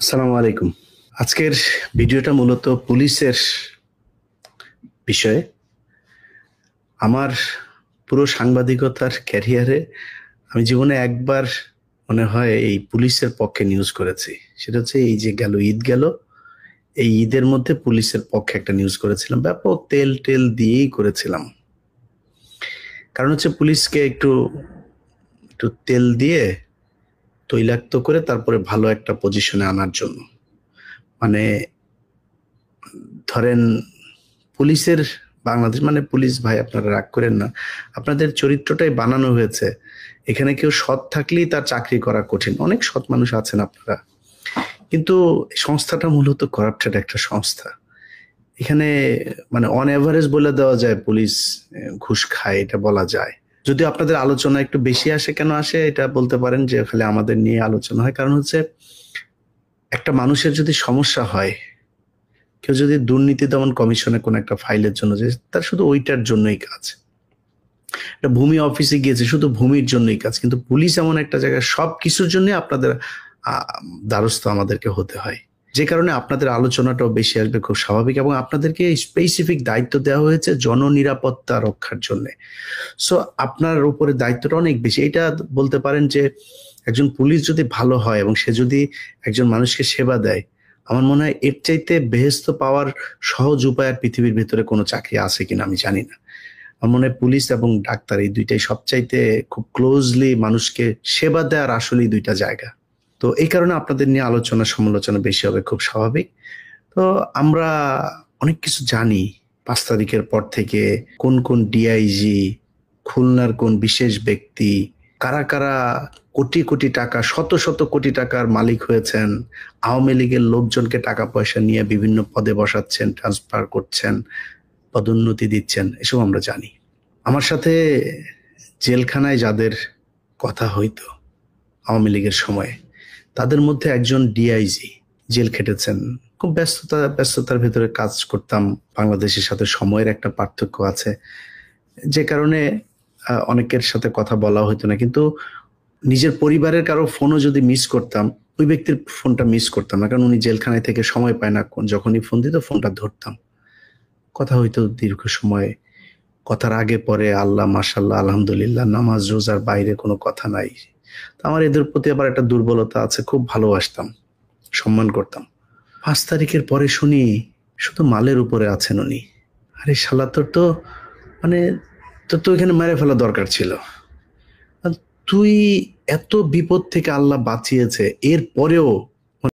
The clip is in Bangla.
আসসালামু আলাইকুম। আজকের ভিডিওটা মূলত পুলিশের বিষয়ে। আমার পুরো সাংবাদিকতার ক্যারিয়ারে আমি জীবনে একবার মনে হয় এই পুলিশের পক্ষে নিউজ করেছি। সেটা হচ্ছে এই যে গেল ঈদ গেল, এই ঈদের মধ্যে পুলিশের পক্ষে একটা নিউজ করেছিলাম। ব্যাপক তেল টেল দিয়েই করেছিলাম। কারণ হচ্ছে পুলিশকে একটু একটু তেল দিয়ে তৈলাক্ত করে তারপরে ভালো একটা পজিশনে আনার জন্য। মানে ধরেন পুলিশের বাংলাদেশ মানে পুলিশ ভাই আপনারা রাগ করেন না, আপনাদের চরিত্রটাই বানানো হয়েছে। এখানে কেউ সৎ থাকলেই তার চাকরি করা কঠিন। অনেক সৎ মানুষ আছেন আপনারা, কিন্তু সংস্থাটা মূলত করাপ্টেড একটা সংস্থা। এখানে মানে অন এভারেজ বলে দেওয়া যায় পুলিশ ঘুষ খায়, এটা বলা যায়। যদি আপনাদের আলোচনা একটু বেশি আসে, কেন আসে এটা বলতে পারেন যে খালি আমাদের নিয়ে আলোচনা হয়। কারণ হচ্ছে একটা মানুষের যদি সমস্যা হয়, কেউ যদি দুর্নীতি দমন কমিশনে কোন একটা ফাইলের জন্য যে তার শুধু ওইটার জন্যই কাজ, একটা ভূমি অফিসে গিয়েছে শুধু ভূমির জন্যই কাজ, কিন্তু পুলিশ এমন একটা জায়গায় সব কিছুর জন্য আপনাদের আহ, দ্বারস্থ আমাদেরকে হতে হয়। যে কারণে আপনাদের আলোচনাটাও বেশি আসবে, খুব স্বাভাবিক। এবং আপনাদেরকে স্পেসিফিক দায়িত্ব দেওয়া হয়েছে জননিরাপত্তা রক্ষার জন্য। সো আপনার উপরে দায়িত্বটা অনেক বেশি। এটা বলতে পারেন যে একজন পুলিশ যদি ভালো হয় এবং সে যদি একজন মানুষকে সেবা দেয়, আমার মনে হয় এর চাইতে বেহেস্ত পাওয়ার সহজ উপায় আর পৃথিবীর ভেতরে কোনো চাকরি আছে কিনা আমি জানি না। আমার মনে হয় পুলিশ এবং ডাক্তার এই দুইটাই সবচাইতে খুব ক্লোজলি মানুষকে সেবা দেওয়ার আসলেই দুইটা জায়গা। তো এই কারণে আপনাদের নিয়ে আলোচনা সমালোচনা বেশি হবে, খুব স্বাভাবিক। তো আমরা অনেক কিছু জানি 5 তারিখের পর থেকে কোন কোন ডিআইজি, খুলনার কোন বিশেষ ব্যক্তি, কারা কারা কোটি কোটি টাকা, শত শত কোটি টাকার মালিক হয়েছেন, আওয়ামী লীগের লোকজনকে টাকা পয়সা নিয়ে বিভিন্ন পদে বসাচ্ছেন, ট্রান্সফার করছেন, পদোন্নতি দিচ্ছেন, এসব আমরা জানি। আমার সাথে জেলখানায় যাদের কথা হইতো আওয়ামী লীগের সময়ে, তাদের মধ্যে একজন ডিআইজি জেল খেটেছেন। খুব ব্যস্ততার ভেতরে কাজ করতাম। বাংলাদেশের সাথে সময়ের একটা পার্থক্য আছে, যে কারণে অনেকের সাথে কথা বলা হতো না। কিন্তু নিজের পরিবারের কারো ফোনও যদি মিস করতাম, ওই ব্যক্তির ফোনটা মিস করতাম না, কারণ উনি জেলখানায় থেকে সময় পায় না। যখনই ফোন দিত ফোনটা ধরতাম, কথা হইতো দীর্ঘ সময়। কথার আগে পরে আল্লাহ মাশাল্লাহ আলহামদুলিল্লাহ, নামাজ রোজার বাইরে কোনো কথা নাই। তো আমার এদের প্রতি আবার একটা দুর্বলতা আছে, খুব ভালোবাসতাম, সম্মান করতাম। 5 তারিখের পরে শুনি শুধু মালের উপরে আছেন উনি। আরে শালা, তোর তো মানে তোর তো এখানে মেরে ফেলা দরকার ছিল। আর তুই এত বিপদ থেকে আল্লাহ বাঁচিয়েছে, এর পরেও